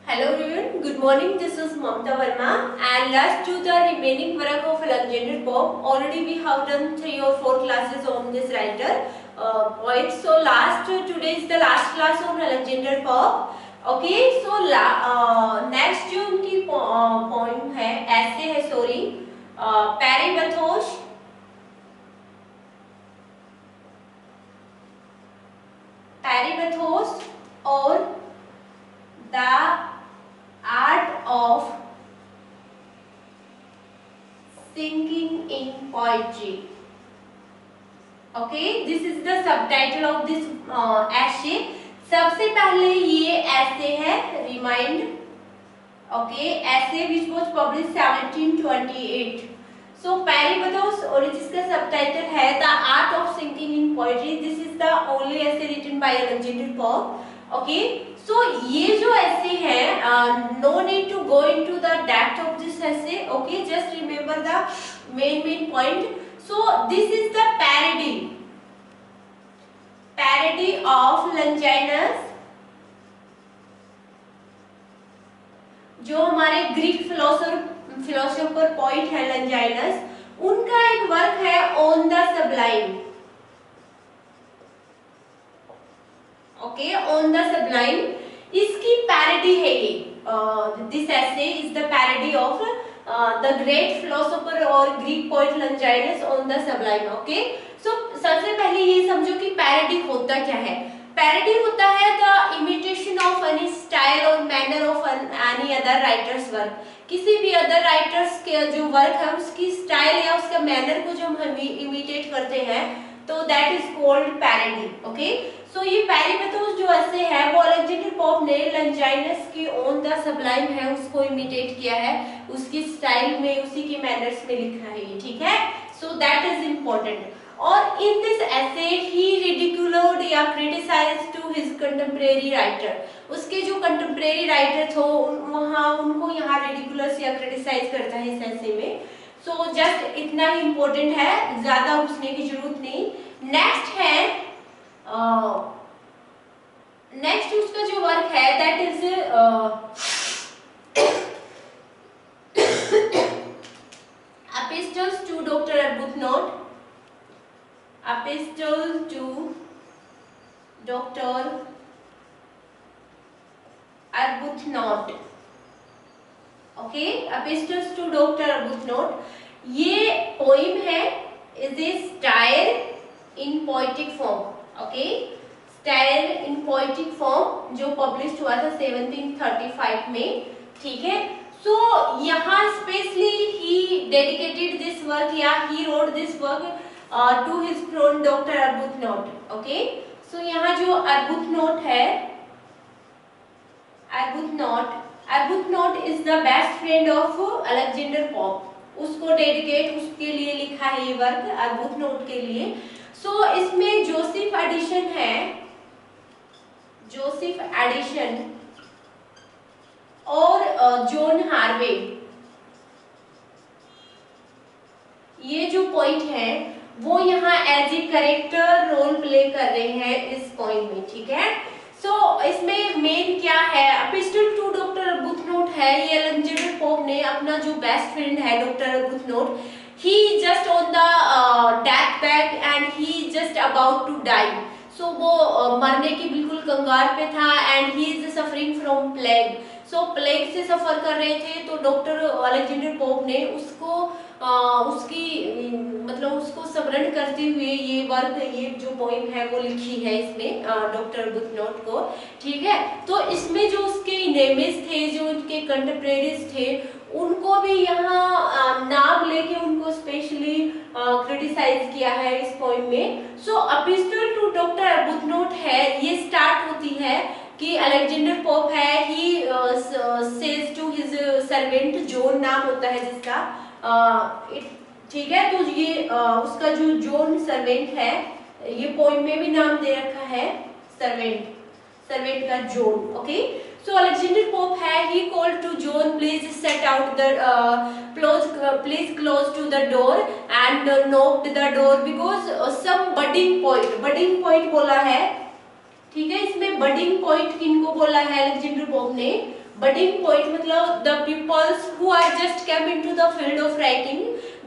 Hello everyone, good morning. This is Mamta Verma and let's do the remaining work of Alexander Pope. Already we have done 3 or 4 classes on this writer poet. So today is the last class on Alexander Pope. Okay, so next जो उनकी poem है, essay है sorry, पैरीबथोस और the art of singing in poetry. Okay, this is the subtitle of this essay. सबसे पहले ये essay है Remind. Okay, essay which was published 1728. So पैरीबथोस और जिसका सबटाइटल है The Art of Singing in Poetry. This is the only essay written by Alexander Pope. Okay, so ये जो essay है, no need to go into the depth of this essay. Okay, just remember the main point. So this is the parody of Longinus, जो हमारे Greek philosopher poet है लंजाइनस, उनका एक work है on the sublime. Okay, on the sublime इसकी parody है ये. This essay is the parody of the great philosopher और Greek poet Longinus on the sublime. Okay, so सबसे पहले ये समझो कि पैरोडी होता क्या है. पैरोडी होता है the imitation of any style और manner of any other writers work. किसी भी अदर राइटर्स के जो वर्क है उसकी स्टाइल या उसका मैनर को जब हम इमिटेट करते हैं तो that is called parody. Okay, so ये पैरीबथोस जो ऐसे है वो अलेक्जेंडर पोप ने लंजाइनस की ऑन द सबलाइम है उसको इमिटेट किया है, उसकी स्टाइल में उसी के मैनर्स में लिखा है ये. ठीक है, सो दैट इज इम्पोर्टेंट. और इन दिस ऐसे ही रिडिकुलर्ड या criticised to his contemporary writer. उसके जो कंटेम्परेरी राइटर थे वहाँ उनको यहाँ रिडिकुलस या क्रिटिसाइज करता है इस ऐसे में. सो जस्ट इतना ही इम्पोर्टेंट है, ज्यादा घुसने की जरूरत नहीं. नेक्स्ट उसका जो वर्क है that is epistles to doctor Arbuthnot. Epistle to Dr. Arbuthnot. Okay, Epistles to Dr. Arbuthnot. ये पोइम है, is a style in poetic form. Okay, style in poetic form जो published हुआ था 1735 में. ठीक है, so यहाँ specially he dedicated this work या he wrote this work to his friend Dr. Arbuthnot. Okay, so यहाँ जो Arbuthnot है, Arbuthnot is the best friend of Alexander Pope. उसको डेडिकेट उसके लिए लिखा है ये वर्क Arbuthnot के लिए. so इसमें जोसेफ एडिशन और जॉन हार्वे ये जो पॉइंट है वो यहाँ as a character role play कर रहे हैं इस पॉइंट में. ठीक है, सो इसमें मेन क्या है, एपिस्टल टू डॉक्टर अर्बुथनोट है. ये अलेक्जेंडर पोप ने अपना जो बेस्ट फ्रेंड है doctor Arbuthnot, he just on the death bed and he just about to die. So वो मरने की बिल्कुल कंगार पे था and he is suffering from plague. So plague से सफर कर रहे थे तो डॉक्टर अलेक्जेंडर पोप ने उसको उसको स्मरण करते हुए ये वर्क, ये जो पोइम है वो लिखी है इसमें डॉक्टर अर्बुथनोट को. ठीक है, तो इसमें जो उसके नेमेस थे, जो उनके कंटेम्परेरीज थे, उनको भी यहाँ नाम लेके उनको स्पेशली क्रिटिसाइज किया है इस पोइम में. So epistle to doctor Arbuthnot है, ये स्टार्ट होती है कि अलेक्जेंडर पोप है, he says to his servant, John नाम होता है जिसका. ठीक है, तो ये उसका जो जॉन सर्वेंट है, ये पोइम में भी नाम दे रखा है सर्वेंट का John. Okay, so Alexander Pope है, he called to John, please set out the please close to the door and knocked the door because some budding point बोला है. ठीक है, इसमें बडिंग पॉइंट किनको बोला है अलेक्जेंडर पोप ने, budding poet मतलब the peoples who are just came into the field of writing,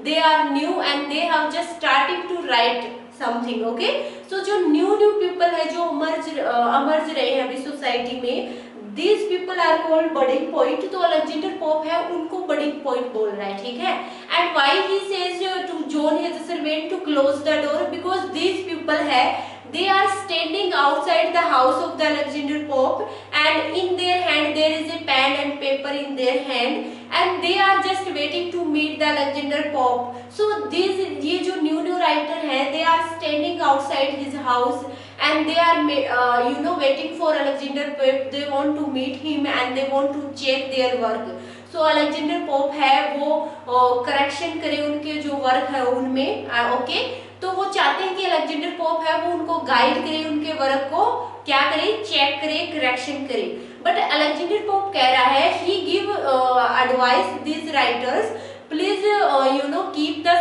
they are new and they have just starting to write something. Okay, so जो न्यू पीपल है, जो emerged रहे हैं अभी society में, these people are called budding poet. तो Alexander Pope है उनको बडिंग पोइट बोल रहा है, ठीक है। And why he says to John his servant to close the door, because these people है, they are standing outside the house of the Alexander Pope and in their hand there is a pen and paper in their hand and they are just waiting to meet the Alexander Pope। so these ये जो new writer है, they are standing outside his house and they are waiting for Alexander Pope, they want to meet him and they want to check their work। so Alexander Pope है वो correction करे उनके जो work है उनमें, okay. तो वो चाहते हैं कि अलेक्जेंडर पोप है वो उनको गाइड करे, उनके वर्क को क्या करे, चेक करे, करेक्शन करे। बट अलेक्जेंडर पोप कह रहा है he give advice this writers please keep the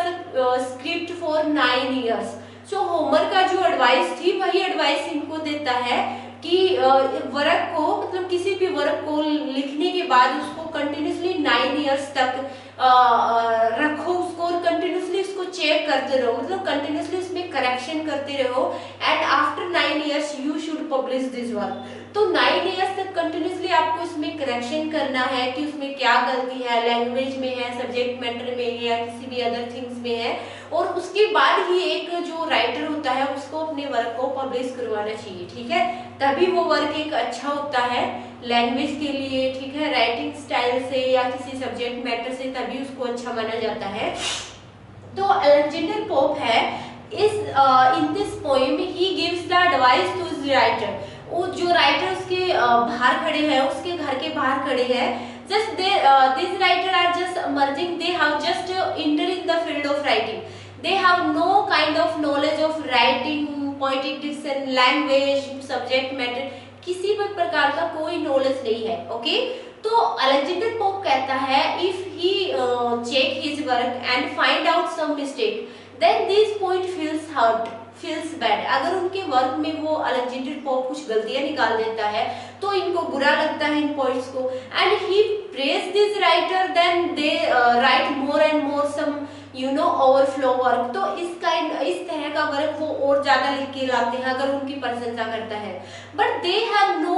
script for 9 years। So Homer का जो एडवाइस थी वही एडवाइस इनको देता है कि वर्क को, मतलब किसी भी वर्क को लिखने के बाद उसको कंटिन्यूसली 9 years तक रखो उसको और कंटिन्यूसली उसको चेक करते रहो, मतलब कंटिन्यूसली उसमें करेक्शन करते रहो and after 9 years you should publish this work. तो 9 years तक कंटिन्यूसली आपको उसमें करेक्शन करना है कि उसमें क्या गलती है, लैंग्वेज में है, सब्जेक्ट मैटर में है या किसी भी अदर थिंग्स में है, और उसके बाद ही एक जो राइटर होता है उसको अपने वर्क को पब्लिश करवाना चाहिए, ठीक है। तभी वो वर्क एक अच्छा होता है लैंग्वेज के लिए, ठीक है, राइटिंग स्टाइल से या किसी सब्जेक्ट मैटर से, तभी उसको अच्छा माना जाता है। तो अलेक्जेंडर पोप है इस in this poem he gives the advice to his writer. वो जो राइटर उसके बाहर खड़े हैं, उसके घर के बाहर खड़े हैं, just this writer are just emerging, they have just entered in the field of writing, they have no kind of knowledge of writing, poetic diction, language, subject matter, किसी भी प्रकार का कोई नॉलेज नहीं है, ओके। तो अलेक्जेंडर पोप कहता है if he check his work and find out some mistake then this point feels hurt, feels bad. अगर उनके वर्क में वो अलेक्जेंडर पोप कुछ गलतियां निकाल देता है तो इनको बुरा लगता है इन पॉइंट्स को, and he praise this writer then they write more and more some overflow work. तो इस तरह का वर्क वो और ज्यादा लिख के लाते हैं अगर उनकी प्रशंसा करता है। But they have no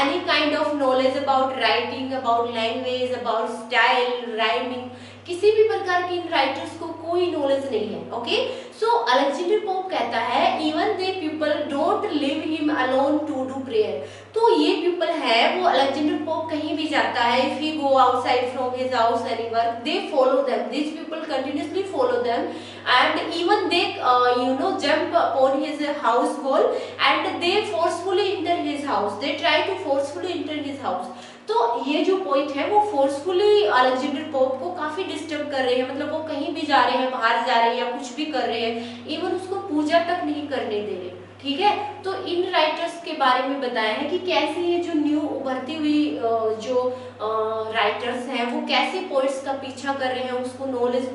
any kind of knowledge about writing, about language, about style, rhyming, किसी भी प्रकार की इन राइटर्स को कोई नॉलेज नहीं है, ओके। सो अलेक्जेंडर पोप कहता है even they people don't live him alone to do prayer. तो ये पीपल है वो अलेक्जेंडर पोप कहीं भी जाता है, if he go outside from his house any work, they follow them, this people continuously follow them and even they jump upon his house wall and they forcefully enter his house, they try to forcefully enter his house. तो ये जो point है वो forcefully Alexander pope को काफी disturb कर रहे हैं, मतलब वो कहीं भी जा रहे हैं, बाहर जा रहे हैं या कुछ भी कर रहे हैं, इवन उसको पूजा तक नहीं करने दे रहे, ठीक है। तो इन राइटर्स के बारे में बताया है कि कैसे ये जो न्यू उभरती हुई जो राइटर्स हैं वो कैसे पॉइंट्स का पीछा कर रहे हैं, उसको नॉलेज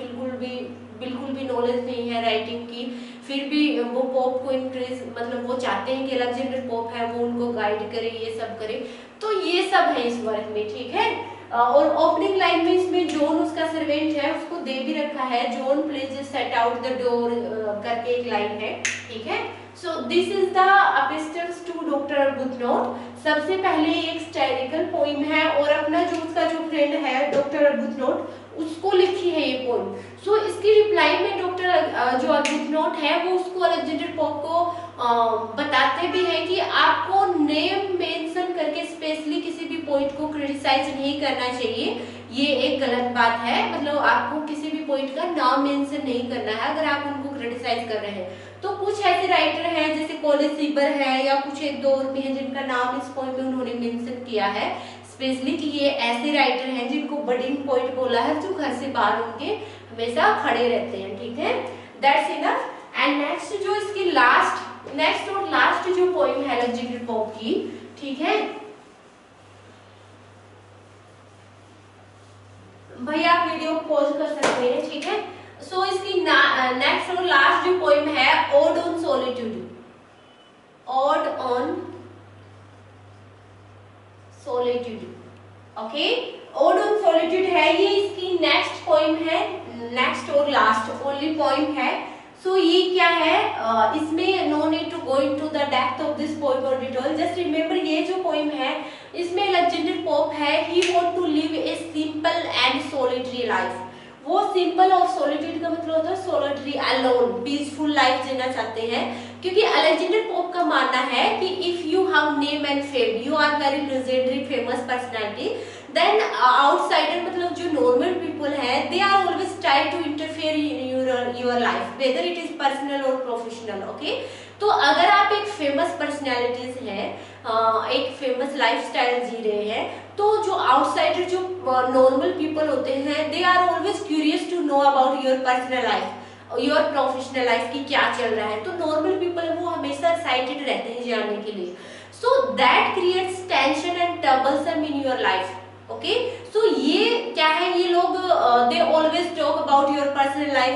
बिल्कुल भी नॉलेज नहीं है राइटिंग की, फिर भी वो पोप को इंक्रीज, मतलब वो चाहते हैं कि अलेक्जेंडर पोप है वो उनको गाइड करे, ये सब करे। तो ये सब है इस वर्क में, ठीक है। और ओपनिंग लाइन में इसमें जॉन उसका सर्वेंट है उसको दे भी रखा है, John please set out the door करके एक लाइन है, ठीक है। So this is the epistles to doctor Arbuthnot. सबसे पहले एक स्टाइरिकल पोइम है और अपना जो उसका जो फ्रेंड है डॉक्टर अर्बुथनोट उसको लिखी है ये पोइम। सो इसकी रिप्लाई में डॉक्टर जो अर्बुथनोट है वो उसको अलेक्जेंडर पोप को बताते भी हैं कि आपको नेम मेंशन करके स्पेशली किसी भी पॉइंट को क्रिटिसाइज नहीं करना चाहिए, ये एक गलत बात है, मतलब आपको किसी भी पॉइंट का नाम मेंशन नहीं करना है अगर आप उनको क्रिटिसाइज कर रहे हैं। तो कुछ ऐसे राइटर हैं जैसे कॉलेज सीबर है या कुछ एक दो और भी हैं जिनका नाम इस पोइम में उन्होंने मेंशन किया है स्पेशली कि ये ऐसे राइटर हैं जिनको बडिंग पोइट बोला है, जो घर से बाहर उनके हमेशा खड़े रहते हैं, ठीक है। That's enough. एंड नेक्स्ट जो इसकी नेक्स्ट और लास्ट जो पोइम है अलेक्जेंडर पोप की, ठीक है भैया आप वीडियो पॉज कर सकते हैं, ठीक है। सो इसकी नेक्स्ट और लास्ट जो पोइम है ode on solitude, ode on solitude. Okay, ode on solitude है ये, इसकी नेक्स्ट पोइम है, नेक्स्ट और लास्ट ओनली पोइम है। सो ये क्या है, इसमें no need to go into the depth of this poem और डिटेल, जस्ट रिमेंबर ये जो पोइम है इसमें अलेक्जेंडर पोप है, he want to live a simple and solitary life. वो सिंपल और सोलिट्यूड का मतलब होता है सोलिटरी, अलोन, पीसफुल लाइफ जीना चाहते हैं, क्योंकि अलेक्जेंडर पोप का मानना है कि if you have name and fame, you are very legendary famous personality, then outsider मतलब जो नॉर्मल पीपल है, they are always try to interfere in your life, whether it is personal और professional. Okay, तो अगर आप एक famous personalities हैं, एक फेमस लाइफस्टाइल जी रहे हैं, तो जो आउटसाइडर जो नॉर्मल पीपल होते हैं, they are always curious to know about your personal life, your professional life की क्या चल रहा है। तो नॉर्मल पीपल वो हमेशा एक्साइटेड रहते हैं जानने के लिए। So that creates tension and troublesome in your life. Okay, so ये क्या है, ये लोग they always talk about your personal life.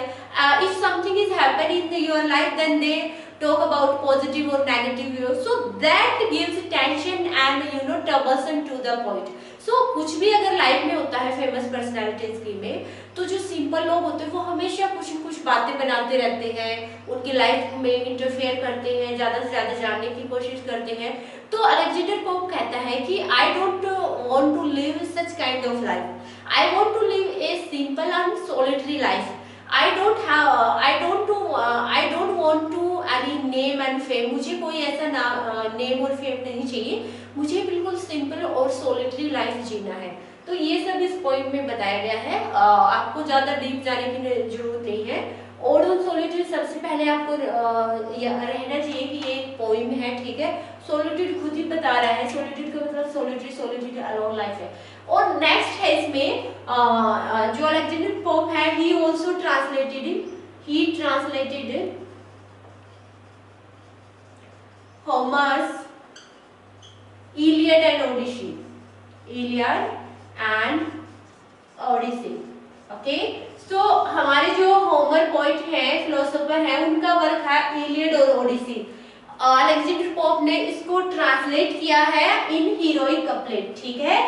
If something is happening in your life, then they talk about positive or negative views, so that gives tension and troublesome to the point. So कुछ भी अगर life में होता है famous personalities की में, तो जो सिंपल लोग होते हैं वो हमेशा कुछ न कुछ बातें बनाते रहते हैं, उनकी लाइफ में इंटरफेयर करते हैं, ज्यादा से ज्यादा जानने की कोशिश करते हैं। तो अलेक्जेंडर पोप कहता है कि I don't want to live such kind of life, I want to live a simple and solitary life. I don't want to any name and fame, मुझे कोई ऐसा नेम और फेम नहीं चाहिए, मुझे बिल्कुल सिंपल और सोलिटरी लाइफ जीना है। तो ये सब इस पोइम में बताया गया है, आपको ज्यादा डीप जाने की जरूरत नहीं है। ओड ऑन सोलिट्यूड सबसे पहले आपको रहना चाहिए कि ये एक पोइम है, ठीक है। सोलिट्यूड खुद ही बता रहा है, सोलिट्यूड का मतलब सोलिटरी, सोलिट्यूड अलोन लाइफ है। और नेक्स्ट है इसमें जो अलेक्जेंडर पोप है, he also translated Homer's Iliad and Odyssey. Okay, so हमारे जो होमर पोइट है, फिलोसोफर है, उनका वर्क है इलियड और ओडिसी। अलेक्जेंडर पोप ने इसको ट्रांसलेट किया है इन हीरोइक कपलेट, ठीक है,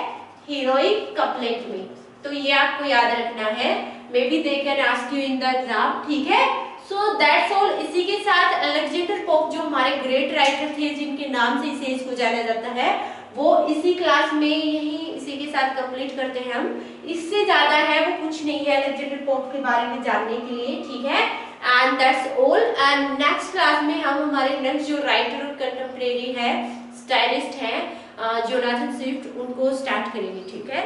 हीरोइक कपलेट में। तो ये आपको याद रखना है, may be they can ask you in the exam, ठीक है। So that's all. इसी के साथ अलेक्जेंडर पोप जो हमारे ग्रेट राइटर थे, जिनके नाम से इस एज को जाना जाता है, वो इसी क्लास में यही इसी के साथ कंप्लीट करते हैं हम। इससे ज्यादा है वो कुछ नहीं है अलेक्जेंडर पोप के बारे में जानने के लिए, ठीक है। And that's all. And next class में हम हमारे नेक्स्ट जो राइटर और कंटेम्परेरी है, स्टाइलिस्ट है, जोनाथन स्विफ्ट, उनको स्टार्ट करेंगे, ठीक है।